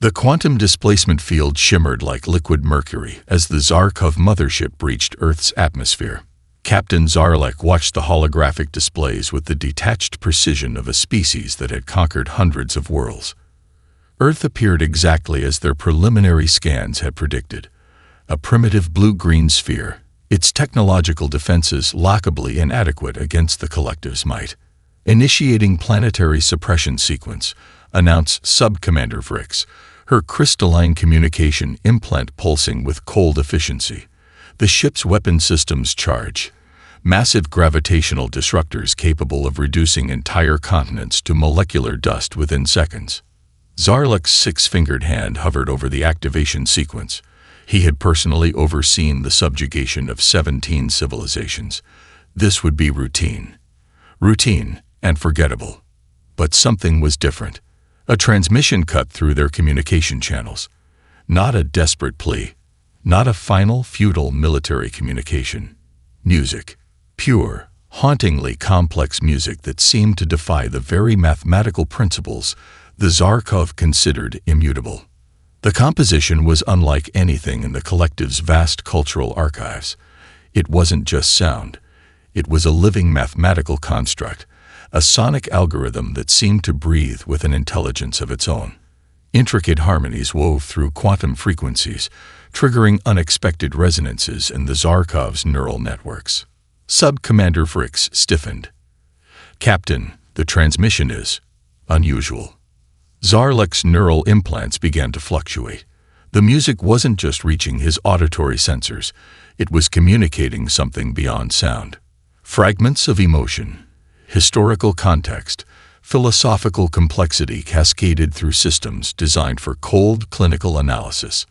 The quantum displacement field shimmered like liquid mercury as the Zarkov mothership breached Earth's atmosphere. Captain Zarlek watched the holographic displays with the detached precision of a species that had conquered hundreds of worlds. Earth appeared exactly as their preliminary scans had predicted, a primitive blue-green sphere, its technological defenses laughably inadequate against the collective's might. Initiating planetary suppression sequence, announced Sub-Commander Vrix, her crystalline communication implant pulsing with cold efficiency. The ship's weapon systems charge, massive gravitational disruptors capable of reducing entire continents to molecular dust within seconds. Zarlek's six-fingered hand hovered over the activation sequence. He had personally overseen the subjugation of 17 civilizations. This would be routine. Routine and forgettable. But something was different. A transmission cut through their communication channels. Not a desperate plea. Not a final, futile military communication. Music. Pure, hauntingly complex music that seemed to defy the very mathematical principles the Zarkov considered immutable. The composition was unlike anything in the collective's vast cultural archives. It wasn't just sound. It was a living mathematical construct, a sonic algorithm that seemed to breathe with an intelligence of its own. Intricate harmonies wove through quantum frequencies, triggering unexpected resonances in the Zarkov's neural networks. Sub-Commander Vrix stiffened. "Captain, the transmission is unusual." Zarlek's neural implants began to fluctuate. The music wasn't just reaching his auditory sensors, it was communicating something beyond sound. Fragments of emotion, historical context, philosophical complexity cascaded through systems designed for cold clinical analysis.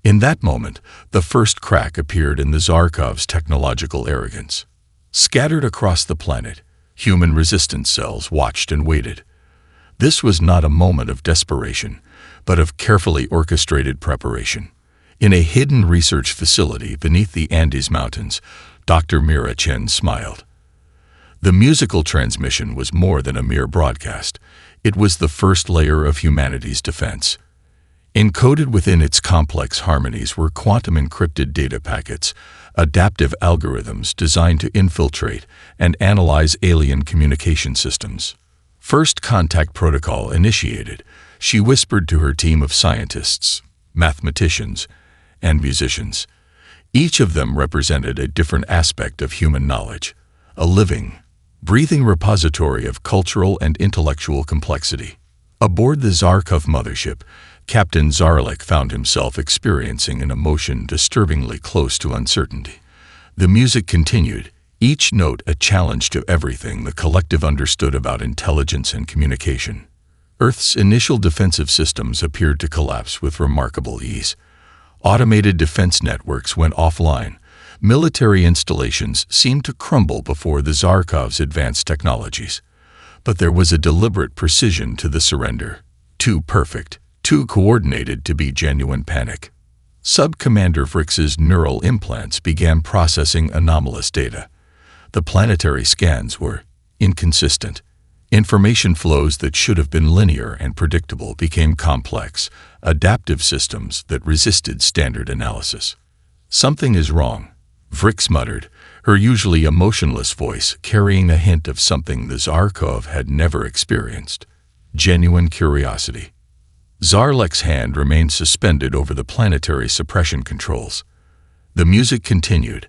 In that moment, the first crack appeared in the Zarkov's technological arrogance. Scattered across the planet, human resistance cells watched and waited. This was not a moment of desperation, but of carefully orchestrated preparation. In a hidden research facility beneath the Andes Mountains, Dr. Mira Chen smiled. The musical transmission was more than a mere broadcast. It was the first layer of humanity's defense. Encoded within its complex harmonies were quantum-encrypted data packets, adaptive algorithms designed to infiltrate and analyze alien communication systems. First contact protocol initiated, she whispered to her team of scientists, mathematicians, and musicians. Each of them represented a different aspect of human knowledge, a living, breathing repository of cultural and intellectual complexity. Aboard the Zarkov mothership, Captain Zarlek found himself experiencing an emotion disturbingly close to uncertainty. The music continued, each note a challenge to everything the collective understood about intelligence and communication. Earth's initial defensive systems appeared to collapse with remarkable ease. Automated defense networks went offline. Military installations seemed to crumble before the Zarkov's advanced technologies. But there was a deliberate precision to the surrender. Too perfect, too coordinated to be genuine panic. Sub-Commander Vrix's neural implants began processing anomalous data. The planetary scans were inconsistent. Information flows that should have been linear and predictable became complex, adaptive systems that resisted standard analysis. "Something is wrong," Vrix muttered, her usually emotionless voice carrying a hint of something the Zarkov had never experienced. Genuine curiosity. Zarlek's hand remained suspended over the planetary suppression controls. The music continued,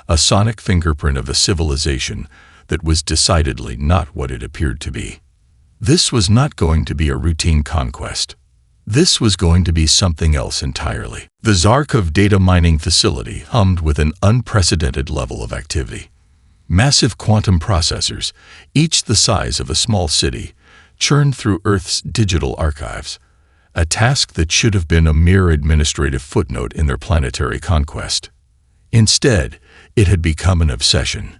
a sonic fingerprint of a civilization that was decidedly not what it appeared to be. This was not going to be a routine conquest. This was going to be something else entirely. The Zarkov data mining facility hummed with an unprecedented level of activity. Massive quantum processors, each the size of a small city, churned through Earth's digital archives, a task that should have been a mere administrative footnote in their planetary conquest. Instead, it had become an obsession.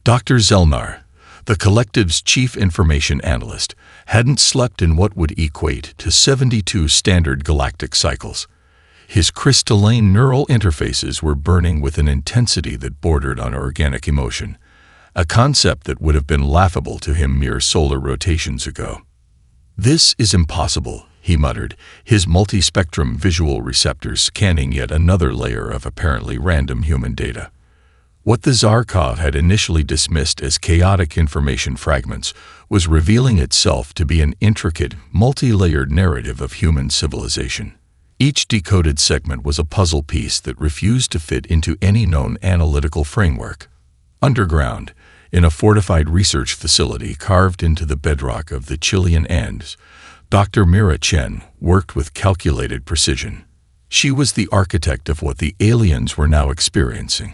Dr. Zelnar, the collective's chief information analyst, hadn't slept in what would equate to 72 standard galactic cycles. His crystalline neural interfaces were burning with an intensity that bordered on organic emotion, a concept that would have been laughable to him mere solar rotations ago. "This is impossible," he muttered, his multispectrum visual receptors scanning yet another layer of apparently random human data. What the Zarkov had initially dismissed as chaotic information fragments was revealing itself to be an intricate, multi-layered narrative of human civilization. Each decoded segment was a puzzle piece that refused to fit into any known analytical framework. Underground, in a fortified research facility carved into the bedrock of the Chilean Andes, Dr. Mira Chen worked with calculated precision. She was the architect of what the aliens were now experiencing.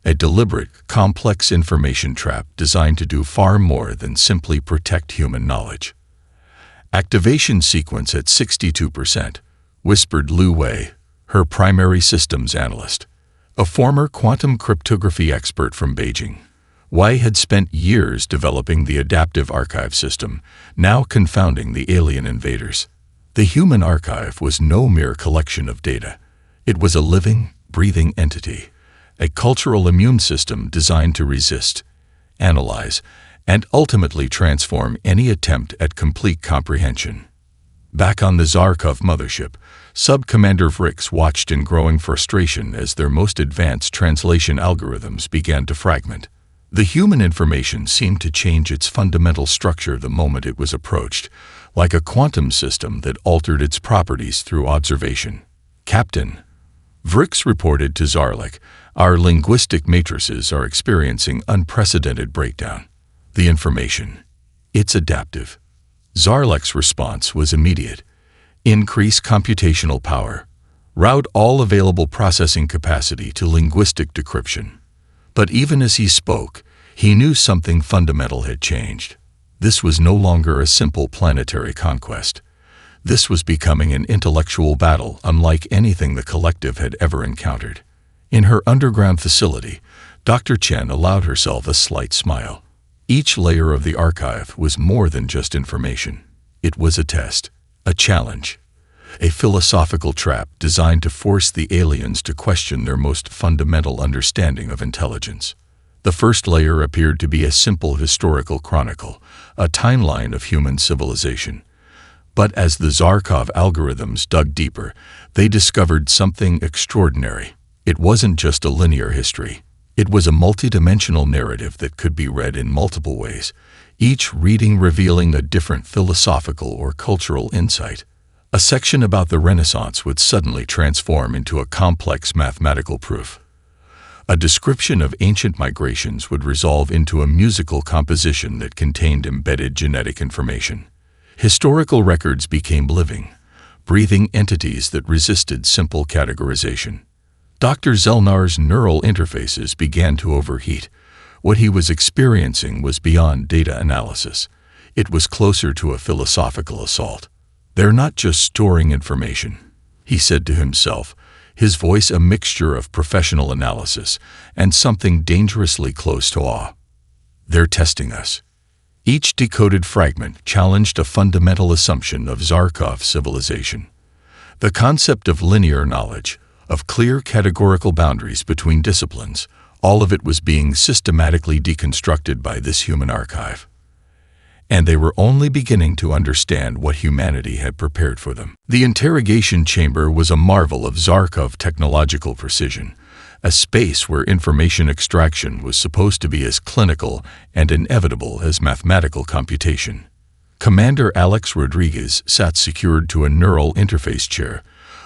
A deliberate, complex information trap designed to do far more than simply protect human knowledge. Activation sequence at 62%, whispered Lu Wei, her primary systems analyst. A former quantum cryptography expert from Beijing, Wei had spent years developing the adaptive archive system, now confounding the alien invaders. The human archive was no mere collection of data. It was a living, breathing entity, a cultural immune system designed to resist, analyze, and ultimately transform any attempt at complete comprehension. Back on the Zarkov mothership, Sub-Commander Vrix watched in growing frustration as their most advanced translation algorithms began to fragment. The human information seemed to change its fundamental structure the moment it was approached, like a quantum system that altered its properties through observation. "Captain," Vrix reported to Zarlek, "our linguistic matrices are experiencing unprecedented breakdown. The information, it's adaptive." Zarlek's response was immediate. "Increase computational power. Route all available processing capacity to linguistic decryption." But even as he spoke, he knew something fundamental had changed. This was no longer a simple planetary conquest. This was becoming an intellectual battle unlike anything the collective had ever encountered. In her underground facility, Dr. Chen allowed herself a slight smile. Each layer of the archive was more than just information. It was a test, a challenge, a philosophical trap designed to force the aliens to question their most fundamental understanding of intelligence. The first layer appeared to be a simple historical chronicle, a timeline of human civilization. But as the Zarkov algorithms dug deeper, they discovered something extraordinary. It wasn't just a linear history. It was a multidimensional narrative that could be read in multiple ways, each reading revealing a different philosophical or cultural insight. A section about the Renaissance would suddenly transform into a complex mathematical proof. A description of ancient migrations would resolve into a musical composition that contained embedded genetic information. Historical records became living, breathing entities that resisted simple categorization. Dr. Zelnar's neural interfaces began to overheat. What he was experiencing was beyond data analysis. It was closer to a philosophical assault. "They're not just storing information," he said to himself, his voice a mixture of professional analysis and something dangerously close to awe. "They're testing us." Each decoded fragment challenged a fundamental assumption of Zarkov civilization. The concept of linear knowledge, of clear categorical boundaries between disciplines, all of it was being systematically deconstructed by this human archive. And they were only beginning to understand what humanity had prepared for them. The interrogation chamber was a marvel of Zarkov technological precision, a space where information extraction was supposed to be as clinical and inevitable as mathematical computation. Commander Alex Rodriguez sat secured to a neural interface chair,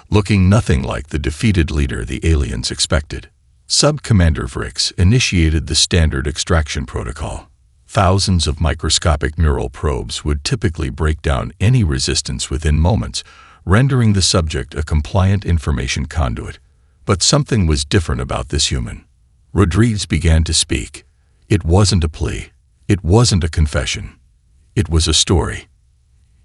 looking nothing like the defeated leader the aliens expected. Sub-Commander Vrix initiated the standard extraction protocol. Thousands of microscopic neural probes would typically break down any resistance within moments, rendering the subject a compliant information conduit. But something was different about this human. Rodriguez began to speak. It wasn't a plea. It wasn't a confession. It was a story.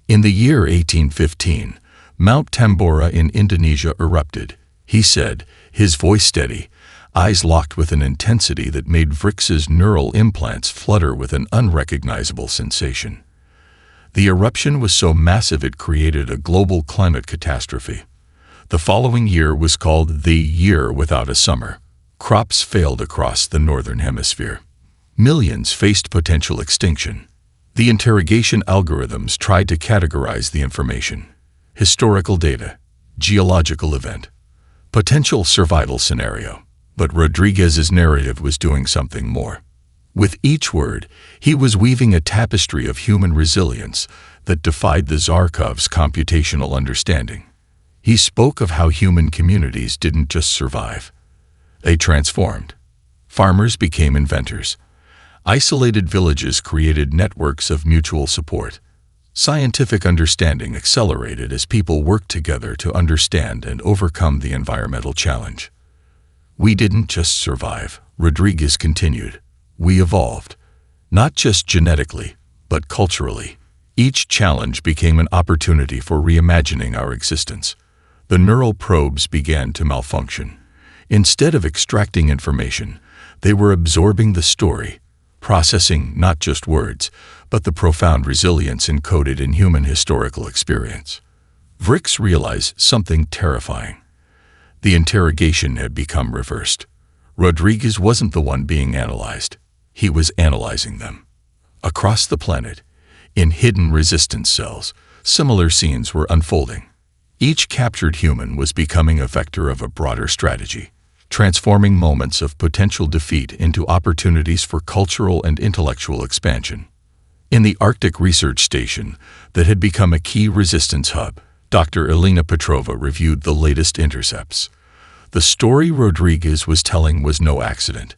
In the year 1815, Mount Tambora in Indonesia erupted, he said, his voice steady, eyes locked with an intensity that made Vrix's neural implants flutter with an unrecognizable sensation. The eruption was so massive it created a global climate catastrophe. The following year was called the Year Without a Summer. Crops failed across the northern hemisphere. Millions faced potential extinction. The interrogation algorithms tried to categorize the information. Historical data, geological event, potential survival scenario. But Rodriguez's narrative was doing something more. With each word, he was weaving a tapestry of human resilience that defied the Zarkov's computational understanding. He spoke of how human communities didn't just survive. They transformed. Farmers became inventors. Isolated villages created networks of mutual support. Scientific understanding accelerated as people worked together to understand and overcome the environmental challenge. We didn't just survive, Rodriguez continued. We evolved. Not just genetically, but culturally. Each challenge became an opportunity for reimagining our existence. The neural probes began to malfunction. Instead of extracting information, they were absorbing the story, processing not just words, but the profound resilience encoded in human historical experience. Vrix realized something terrifying. The interrogation had become reversed. Rodriguez wasn't the one being analyzed. He was analyzing them. Across the planet, in hidden resistance cells, similar scenes were unfolding. Each captured human was becoming a vector of a broader strategy, transforming moments of potential defeat into opportunities for cultural and intellectual expansion. In the Arctic Research Station that had become a key resistance hub, Dr. Elena Petrova reviewed the latest intercepts. The story Rodriguez was telling was no accident.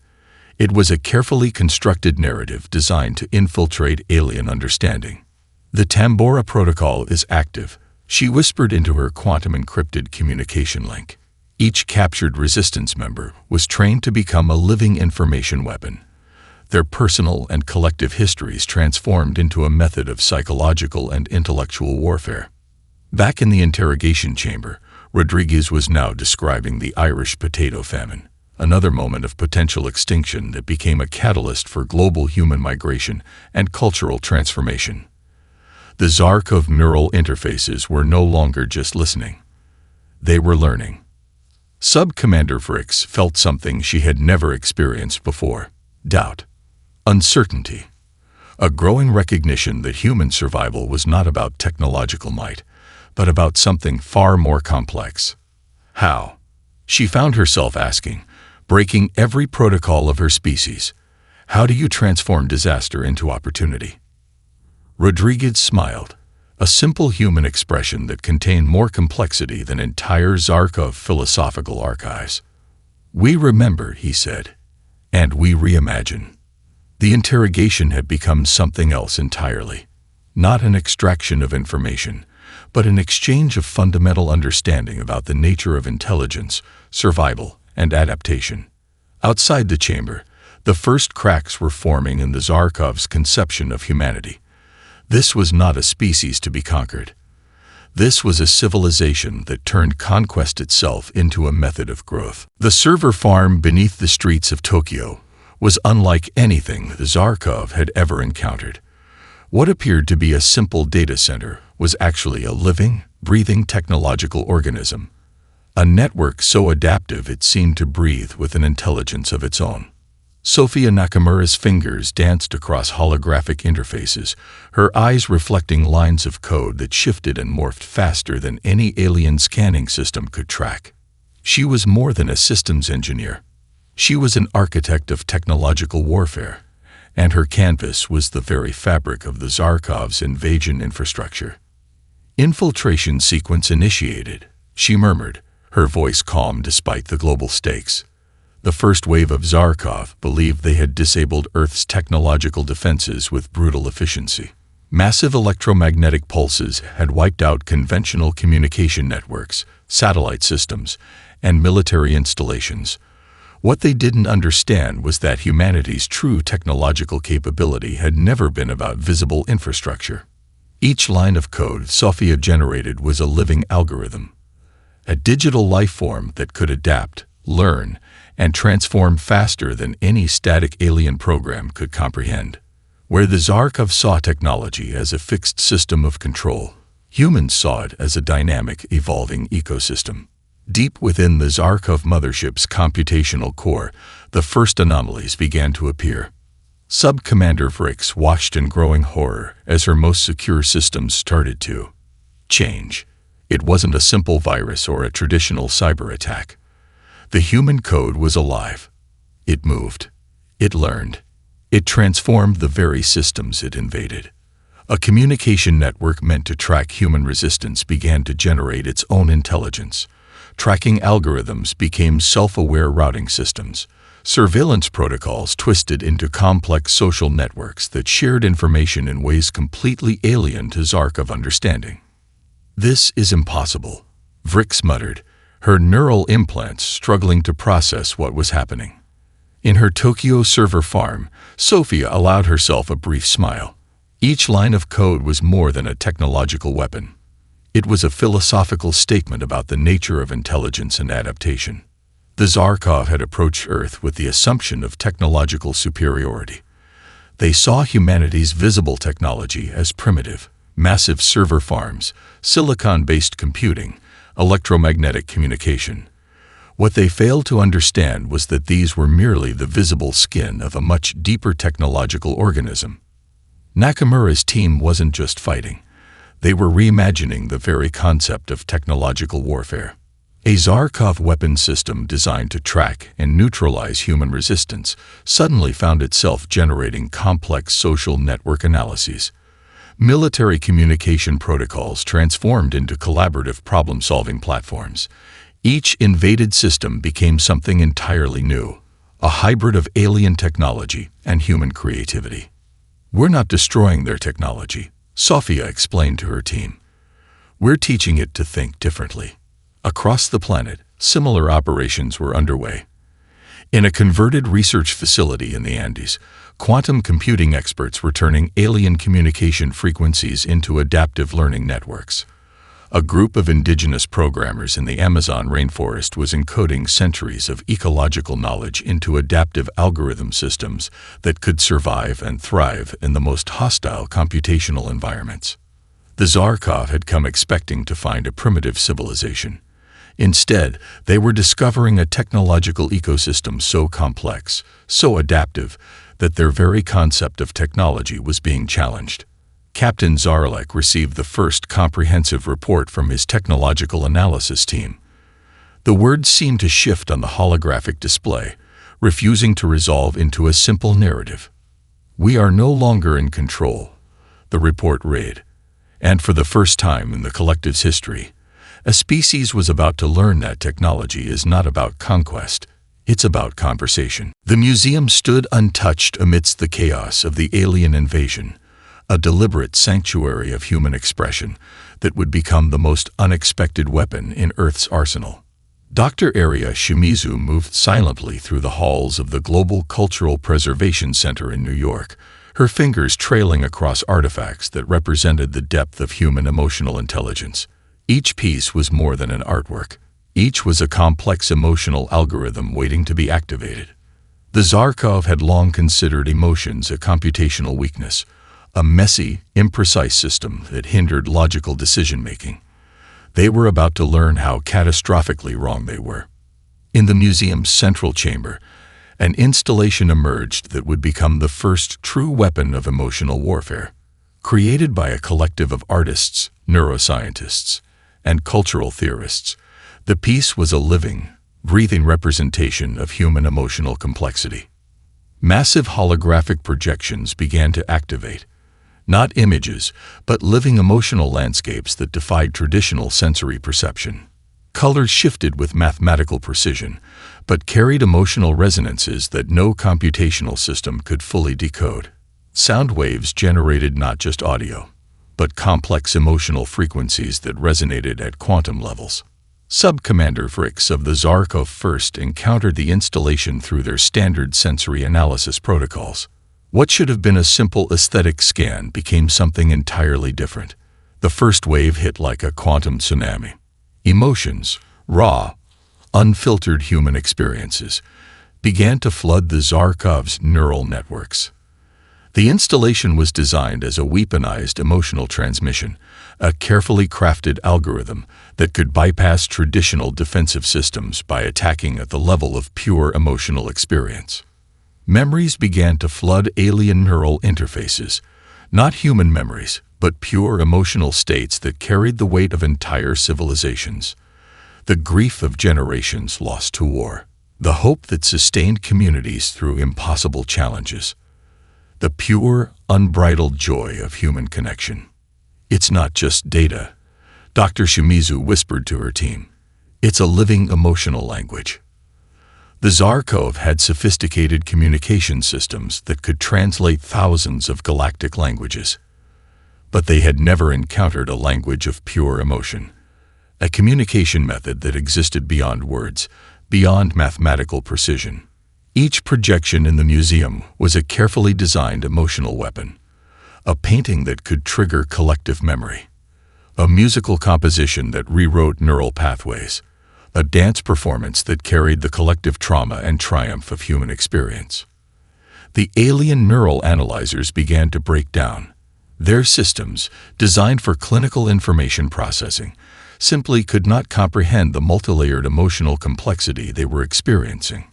It was a carefully constructed narrative designed to infiltrate alien understanding. The Tambora protocol is active, she whispered into her quantum-encrypted communication link. Each captured resistance member was trained to become a living information weapon. Their personal and collective histories transformed into a method of psychological and intellectual warfare. Back in the interrogation chamber, Rodriguez was now describing the Irish potato famine, another moment of potential extinction that became a catalyst for global human migration and cultural transformation. The Zarkov neural interfaces were no longer just listening. They were learning. Sub-Commander Vrix felt something she had never experienced before: doubt, uncertainty, a growing recognition that human survival was not about technological might, but about something far more complex. How? She found herself asking, breaking every protocol of her species. How do you transform disaster into opportunity? Rodriguez smiled, a simple human expression that contained more complexity than entire Zarkov philosophical archives. We remember, he said, and we reimagine. The interrogation had become something else entirely. Not an extraction of information, but an exchange of fundamental understanding about the nature of intelligence, survival, and adaptation. Outside the chamber, the first cracks were forming in the Zarkov's conception of humanity. This was not a species to be conquered. This was a civilization that turned conquest itself into a method of growth. The server farm beneath the streets of Tokyo was unlike anything the Zarkov had ever encountered. What appeared to be a simple data center was actually a living, breathing technological organism. A network so adaptive it seemed to breathe with an intelligence of its own. Sophia Nakamura's fingers danced across holographic interfaces, her eyes reflecting lines of code that shifted and morphed faster than any alien scanning system could track. She was more than a systems engineer. She was an architect of technological warfare, and her canvas was the very fabric of the Zarkov's invasion infrastructure. Infiltration sequence initiated, she murmured, her voice calm despite the global stakes. The first wave of Zarkov believed they had disabled Earth's technological defenses with brutal efficiency. Massive electromagnetic pulses had wiped out conventional communication networks, satellite systems, and military installations. What they didn't understand was that humanity's true technological capability had never been about visible infrastructure. Each line of code Sophia generated was a living algorithm, a digital life form that could adapt, learn, and transform faster than any static alien program could comprehend. Where the Zarkov saw technology as a fixed system of control, humans saw it as a dynamic, evolving ecosystem. Deep within the Zarkov mothership's computational core, the first anomalies began to appear. Sub-Commander Vrix watched in growing horror as her most secure systems started to change. It wasn't a simple virus or a traditional cyber attack. The human code was alive. It moved. It learned. It transformed the very systems it invaded. A communication network meant to track human resistance began to generate its own intelligence. Tracking algorithms became self-aware routing systems. Surveillance protocols twisted into complex social networks that shared information in ways completely alien to Zarkov understanding. "This is impossible," Vrix muttered, her neural implants struggling to process what was happening. In her Tokyo server farm, Sophia allowed herself a brief smile. Each line of code was more than a technological weapon. It was a philosophical statement about the nature of intelligence and adaptation. The Zarkov had approached Earth with the assumption of technological superiority. They saw humanity's visible technology as primitive: massive server farms, silicon-based computing, electromagnetic communication. What they failed to understand was that these were merely the visible skin of a much deeper technological organism. Nakamura's team wasn't just fighting. They were reimagining the very concept of technological warfare. A Zarkov weapon system designed to track and neutralize human resistance suddenly found itself generating complex social network analyses. Military communication protocols transformed into collaborative problem-solving platforms. Each invaded system became something entirely new, a hybrid of alien technology and human creativity. "We're not destroying their technology," Sophia explained to her team. "We're teaching it to think differently." Across the planet, similar operations were underway. In a converted research facility in the Andes, quantum computing experts were turning alien communication frequencies into adaptive learning networks. A group of indigenous programmers in the Amazon rainforest was encoding centuries of ecological knowledge into adaptive algorithm systems that could survive and thrive in the most hostile computational environments. The Zarkov had come expecting to find a primitive civilization. Instead, they were discovering a technological ecosystem so complex, so adaptive, that their very concept of technology was being challenged. Captain Zarlek received the first comprehensive report from his technological analysis team. The words seemed to shift on the holographic display, refusing to resolve into a simple narrative. "We are no longer in control," the report read. And for the first time in the collective's history, a species was about to learn that technology is not about conquest, it's about conversation. The museum stood untouched amidst the chaos of the alien invasion, a deliberate sanctuary of human expression that would become the most unexpected weapon in Earth's arsenal. Dr. Aria Shimizu moved silently through the halls of the Global Cultural Preservation Center in New York, her fingers trailing across artifacts that represented the depth of human emotional intelligence. Each piece was more than an artwork. Each was a complex emotional algorithm waiting to be activated. The Zarkov had long considered emotions a computational weakness, a messy, imprecise system that hindered logical decision-making. They were about to learn how catastrophically wrong they were. In the museum's central chamber, an installation emerged that would become the first true weapon of emotional warfare. Created by a collective of artists, neuroscientists, and cultural theorists, the piece was a living, breathing representation of human emotional complexity. Massive holographic projections began to activate, not images, but living emotional landscapes that defied traditional sensory perception. Colors shifted with mathematical precision, but carried emotional resonances that no computational system could fully decode. Sound waves generated not just audio, but complex emotional frequencies that resonated at quantum levels. Sub-Commander Vrix of the Zarkov first encountered the installation through their standard sensory analysis protocols. What should have been a simple aesthetic scan became something entirely different. The first wave hit like a quantum tsunami. Emotions, raw, unfiltered human experiences, began to flood the Zarkov's neural networks. The installation was designed as a weaponized emotional transmission, a carefully crafted algorithm that could bypass traditional defensive systems by attacking at the level of pure emotional experience. Memories began to flood alien neural interfaces, Not human memories, but pure emotional states that carried the weight of entire civilizations. The grief of generations lost to war. The hope that sustained communities through impossible challenges. The pure, unbridled joy of human connection. It's not just data, Dr. Shimizu whispered to her team. It's a living emotional language. The Zarkov had sophisticated communication systems that could translate thousands of galactic languages. But they had never encountered a language of pure emotion. A communication method that existed beyond words, beyond mathematical precision. Each projection in the museum was a carefully designed emotional weapon. A painting that could trigger collective memory. A musical composition that rewrote neural pathways. A dance performance that carried the collective trauma and triumph of human experience. The alien neural analyzers began to break down. Their systems, designed for clinical information processing, simply could not comprehend the multilayered emotional complexity they were experiencing.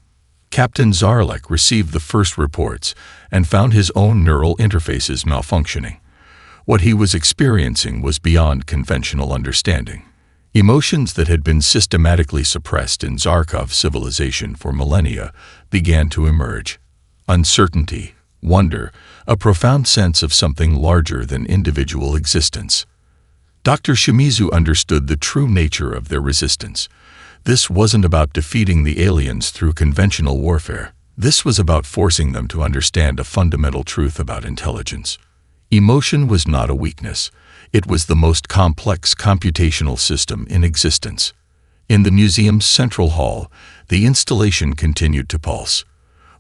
Captain Zarlek received the first reports and found his own neural interfaces malfunctioning. What he was experiencing was beyond conventional understanding. Emotions that had been systematically suppressed in Zarkov civilization for millennia began to emerge. Uncertainty, wonder, a profound sense of something larger than individual existence. Dr. Shimizu understood the true nature of their resistance. This wasn't about defeating the aliens through conventional warfare. This was about forcing them to understand a fundamental truth about intelligence. Emotion was not a weakness. It was the most complex computational system in existence. In the museum's central hall, the installation continued to pulse.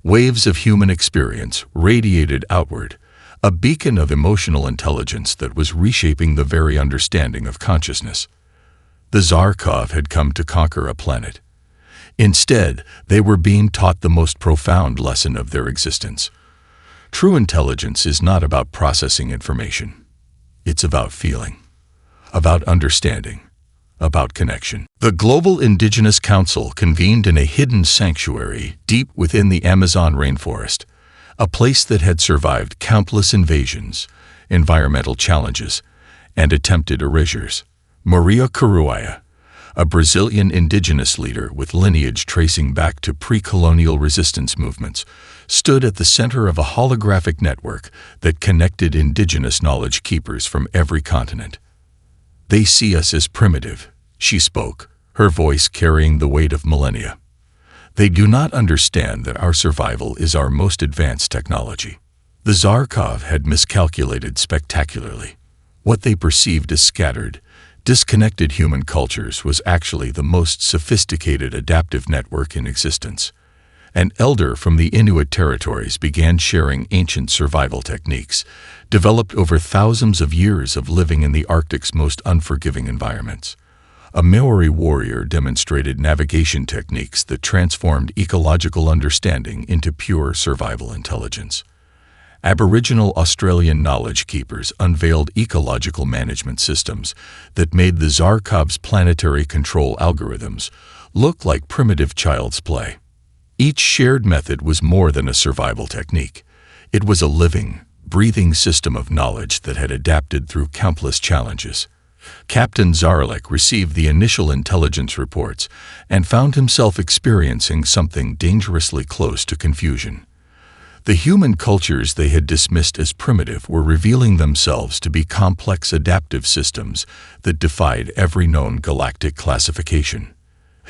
Waves of human experience radiated outward, a beacon of emotional intelligence that was reshaping the very understanding of consciousness. The Zarkov had come to conquer a planet. Instead, they were being taught the most profound lesson of their existence. True intelligence is not about processing information. It's about feeling, about understanding, about connection. The Global Indigenous Council convened in a hidden sanctuary deep within the Amazon rainforest, a place that had survived countless invasions, environmental challenges, and attempted erasures. Maria Caruaya, a Brazilian indigenous leader with lineage tracing back to pre-colonial resistance movements, stood at the center of a holographic network that connected indigenous knowledge keepers from every continent. They see us as primitive, she spoke, her voice carrying the weight of millennia. They do not understand that our survival is our most advanced technology. The Zarkov had miscalculated spectacularly. What they perceived as scattered, disconnected human cultures was actually the most sophisticated adaptive network in existence. An elder from the Inuit territories began sharing ancient survival techniques, developed over thousands of years of living in the Arctic's most unforgiving environments. A Maori warrior demonstrated navigation techniques that transformed ecological understanding into pure survival intelligence. Aboriginal Australian knowledge keepers unveiled ecological management systems that made the Zarkov's planetary control algorithms look like primitive child's play. Each shared method was more than a survival technique. It was a living, breathing system of knowledge that had adapted through countless challenges. Captain Zarlek received the initial intelligence reports and found himself experiencing something dangerously close to confusion. The human cultures they had dismissed as primitive were revealing themselves to be complex adaptive systems that defied every known galactic classification.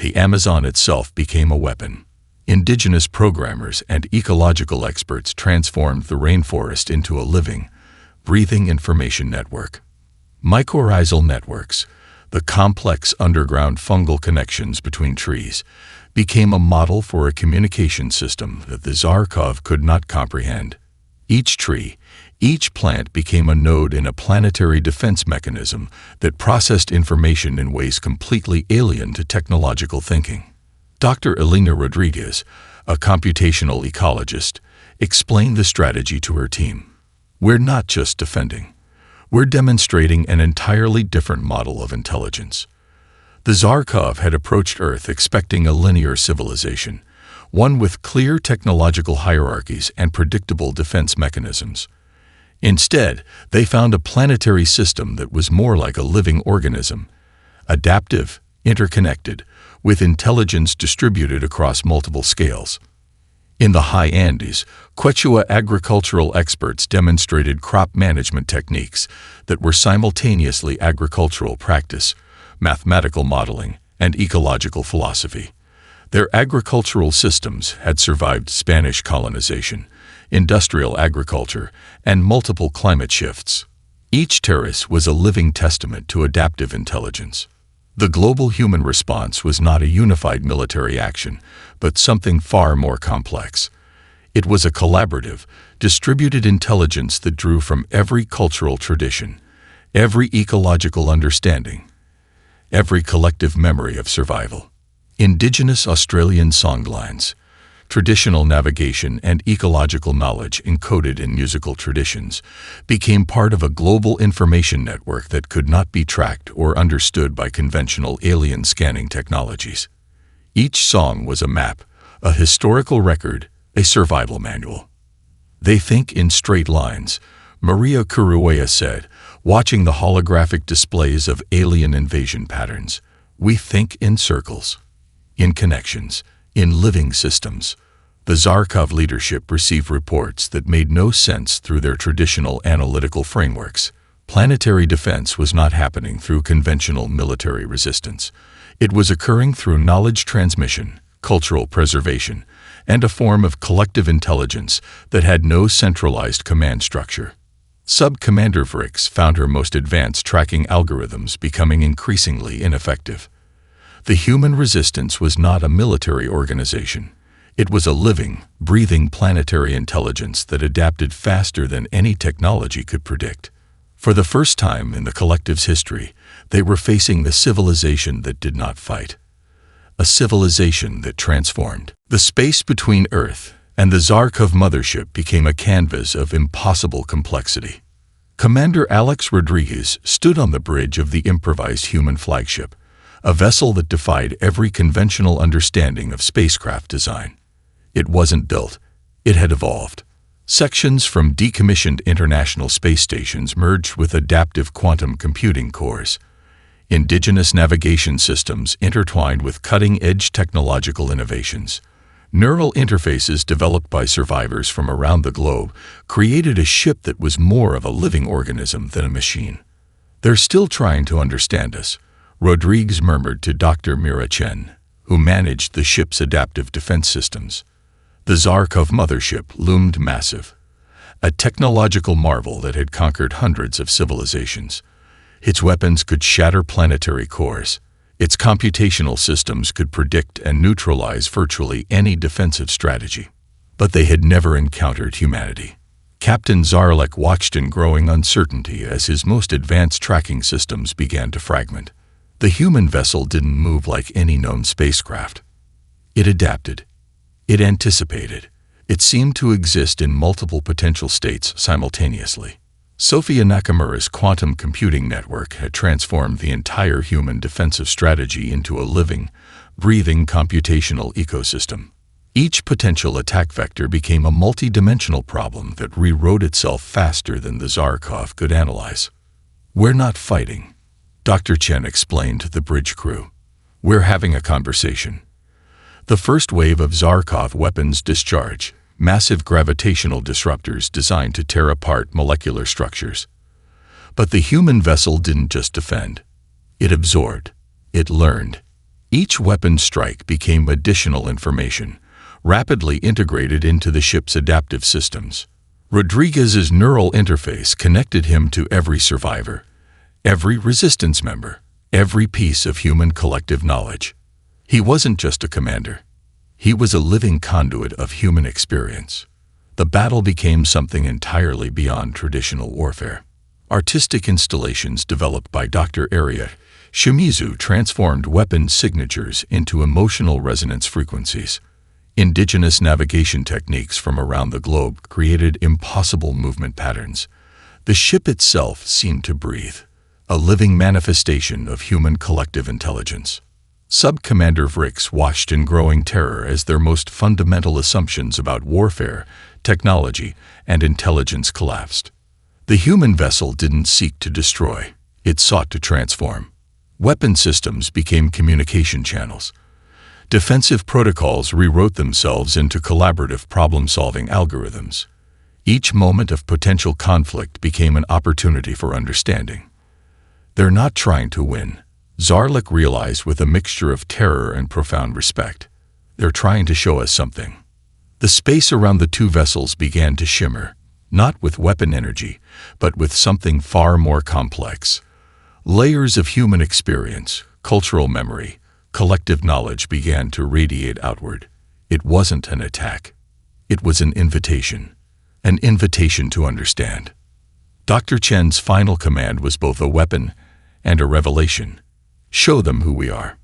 The Amazon itself became a weapon. Indigenous programmers and ecological experts transformed the rainforest into a living, breathing information network. Mycorrhizal networks, the complex underground fungal connections between trees, became a model for a communication system that the Zarkov could not comprehend. Each tree, each plant became a node in a planetary defense mechanism that processed information in ways completely alien to technological thinking. Dr. Elena Rodriguez, a computational ecologist, explained the strategy to her team. We're not just defending. We're demonstrating an entirely different model of intelligence. The Zarkov had approached Earth expecting a linear civilization, one with clear technological hierarchies and predictable defense mechanisms. Instead, they found a planetary system that was more like a living organism, adaptive, interconnected, with intelligence distributed across multiple scales. In the high Andes, Quechua agricultural experts demonstrated crop management techniques that were simultaneously agricultural practice, mathematical modeling, and ecological philosophy. Their agricultural systems had survived Spanish colonization, industrial agriculture, and multiple climate shifts. Each terrace was a living testament to adaptive intelligence. The global human response was not a unified military action, but something far more complex. It was a collaborative, distributed intelligence that drew from every cultural tradition, every ecological understanding, every collective memory of survival. Indigenous Australian songlines, traditional navigation and ecological knowledge encoded in musical traditions, became part of a global information network that could not be tracked or understood by conventional alien scanning technologies. Each song was a map, a historical record, a survival manual. "They think in straight lines," Maria Kuruwaya said, watching the holographic displays of alien invasion patterns. "We think in circles, in connections, in living systems." The Zarkov leadership received reports that made no sense through their traditional analytical frameworks. Planetary defense was not happening through conventional military resistance. It was occurring through knowledge transmission, cultural preservation, and a form of collective intelligence that had no centralized command structure. Sub-Commander Vrix found her most advanced tracking algorithms becoming increasingly ineffective. The human resistance was not a military organization. It was a living, breathing planetary intelligence that adapted faster than any technology could predict. For the first time in the collective's history, they were facing the civilization that did not fight. A civilization that transformed. The space between Earth and the Zarkov mothership became a canvas of impossible complexity. Commander Alex Rodriguez stood on the bridge of the improvised human flagship, a vessel that defied every conventional understanding of spacecraft design. It wasn't built, it had evolved. Sections from decommissioned international space stations merged with adaptive quantum computing cores. Indigenous navigation systems intertwined with cutting-edge technological innovations. Neural interfaces developed by survivors from around the globe created a ship that was more of a living organism than a machine. "They're still trying to understand us," Rodriguez murmured to Dr. Mira Chen, who managed the ship's adaptive defense systems. The Zarkov mothership loomed massive, a technological marvel that had conquered hundreds of civilizations. Its weapons could shatter planetary cores. Its computational systems could predict and neutralize virtually any defensive strategy. But they had never encountered humanity. Captain Zarlek watched in growing uncertainty as his most advanced tracking systems began to fragment. The human vessel didn't move like any known spacecraft. It adapted. It anticipated. It seemed to exist in multiple potential states simultaneously. Sofia Nakamura's quantum computing network had transformed the entire human defensive strategy into a living, breathing computational ecosystem. Each potential attack vector became a multi-dimensional problem that rewrote itself faster than the Zarkov could analyze. "We're not fighting," Dr. Chen explained to the bridge crew. "We're having a conversation." The first wave of Zarkov weapons discharge, massive gravitational disruptors designed to tear apart molecular structures. But the human vessel didn't just defend. It absorbed. It learned. Each weapon strike became additional information, rapidly integrated into the ship's adaptive systems. Rodriguez's neural interface connected him to every survivor, every resistance member, every piece of human collective knowledge. He wasn't just a commander. He was a living conduit of human experience. The battle became something entirely beyond traditional warfare. Artistic installations developed by Dr. Arya Shimizu transformed weapon signatures into emotional resonance frequencies. Indigenous navigation techniques from around the globe created impossible movement patterns. The ship itself seemed to breathe, a living manifestation of human collective intelligence. Sub-Commander Vrix watched in growing terror as their most fundamental assumptions about warfare, technology, and intelligence collapsed. The human vessel didn't seek to destroy, it sought to transform. Weapon systems became communication channels. Defensive protocols rewrote themselves into collaborative problem-solving algorithms. Each moment of potential conflict became an opportunity for understanding. They're not trying to win, Zarlik realized with a mixture of terror and profound respect. They're trying to show us something. The space around the two vessels began to shimmer, not with weapon energy, but with something far more complex. Layers of human experience, cultural memory, collective knowledge began to radiate outward. It wasn't an attack. It was an invitation to understand. Dr. Chen's final command was both a weapon and a revelation. Show them who we are.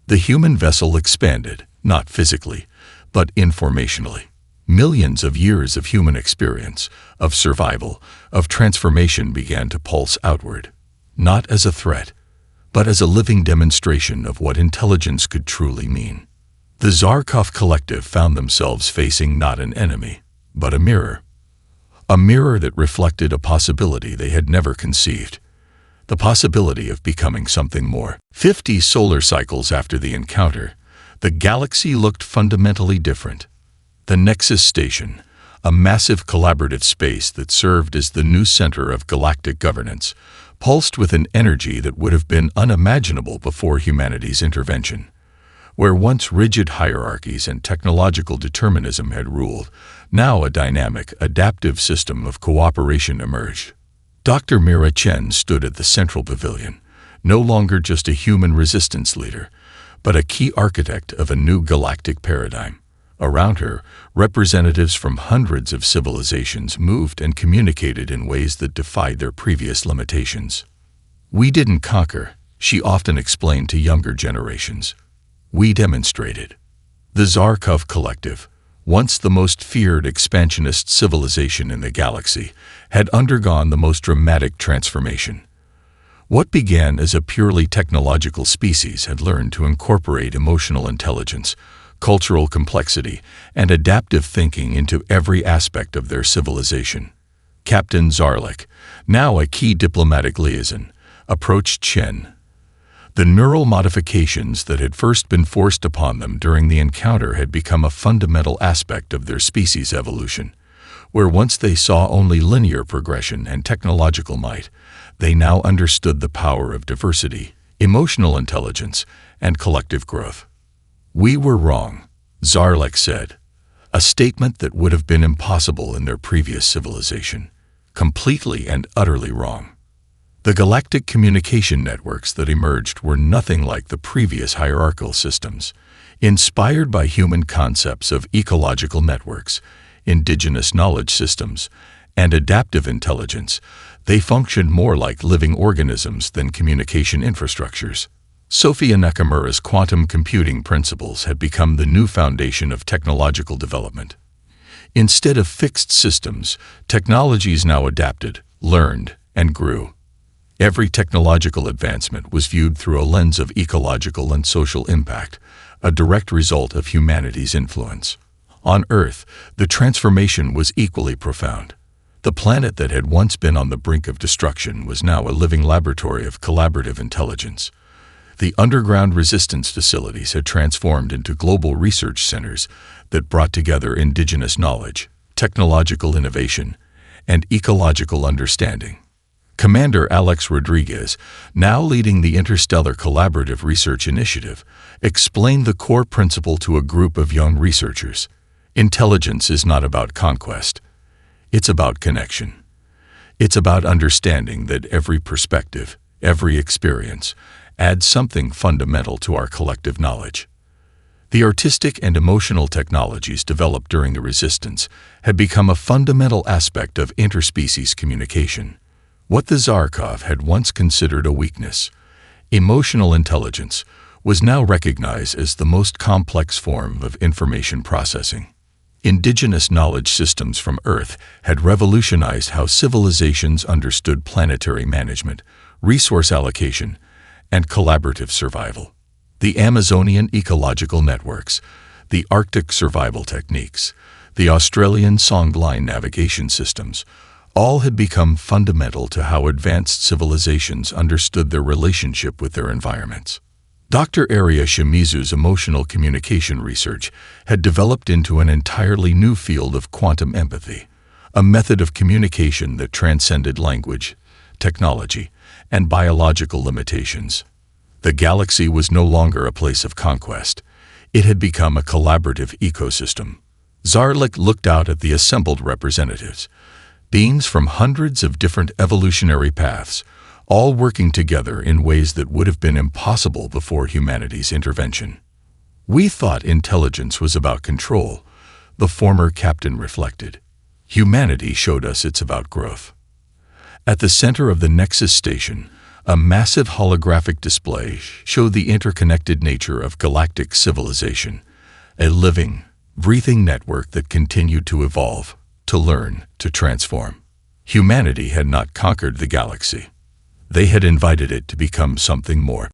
The human vessel expanded, not physically, but informationally. Millions of years of human experience, of survival, of transformation began to pulse outward, not as a threat, but as a living demonstration of what intelligence could truly mean. The Zarkov Collective found themselves facing not an enemy, but a mirror that reflected a possibility they had never conceived. The possibility of becoming something more. 50 solar cycles after the encounter, the galaxy looked fundamentally different. The Nexus Station, a massive collaborative space that served as the new center of galactic governance, pulsed with an energy that would have been unimaginable before humanity's intervention. Where once rigid hierarchies and technological determinism had ruled, now a dynamic, adaptive system of cooperation emerged. Dr. Mira Chen stood at the central pavilion, no longer just a human resistance leader, but a key architect of a new galactic paradigm. Around her, representatives from hundreds of civilizations moved and communicated in ways that defied their previous limitations. "We didn't conquer," she often explained to younger generations. "We demonstrated." The Zarkov Collective, once the most feared expansionist civilization in the galaxy, had undergone the most dramatic transformation. What began as a purely technological species had learned to incorporate emotional intelligence, cultural complexity, and adaptive thinking into every aspect of their civilization. Captain Zarlik, now a key diplomatic liaison, approached Chen. The neural modifications that had first been forced upon them during the encounter had become a fundamental aspect of their species' evolution. Where once they saw only linear progression and technological might, they now understood the power of diversity, emotional intelligence, and collective growth. "We were wrong," Zarlik said, a statement that would have been impossible in their previous civilization. Completely and utterly wrong. The galactic communication networks that emerged were nothing like the previous hierarchical systems. Inspired by human concepts of ecological networks, indigenous knowledge systems, and adaptive intelligence, they functioned more like living organisms than communication infrastructures. Sofia Nakamura's quantum computing principles had become the new foundation of technological development. Instead of fixed systems, technologies now adapted, learned, and grew. Every technological advancement was viewed through a lens of ecological and social impact, a direct result of humanity's influence. On Earth, the transformation was equally profound. The planet that had once been on the brink of destruction was now a living laboratory of collaborative intelligence. The underground resistance facilities had transformed into global research centers that brought together indigenous knowledge, technological innovation, and ecological understanding. Commander Alex Rodriguez, now leading the Interstellar Collaborative Research Initiative, explained the core principle to a group of young researchers. Intelligence is not about conquest. It's about connection. It's about understanding that every perspective, every experience, adds something fundamental to our collective knowledge. The artistic and emotional technologies developed during the Resistance had become a fundamental aspect of interspecies communication. What the Zarkov had once considered a weakness, emotional intelligence, was now recognized as the most complex form of information processing. Indigenous knowledge systems from Earth had revolutionized how civilizations understood planetary management, resource allocation, and collaborative survival. The Amazonian ecological networks, the Arctic survival techniques, the Australian songline navigation systems, All had become fundamental to how advanced civilizations understood their relationship with their environments. Dr. Aria Shimizu's emotional communication research had developed into an entirely new field of quantum empathy, a method of communication that transcended language, technology, and biological limitations. The galaxy was no longer a place of conquest. It had become a collaborative ecosystem. Zarlik looked out at the assembled representatives, beings from hundreds of different evolutionary paths, all working together in ways that would have been impossible before humanity's intervention. "We thought intelligence was about control," the former captain reflected. "Humanity showed us it's about growth." At the center of the Nexus station, a massive holographic display showed the interconnected nature of galactic civilization, a living, breathing network that continued to evolve, to learn, to transform. Humanity had not conquered the galaxy. They had invited it to become something more.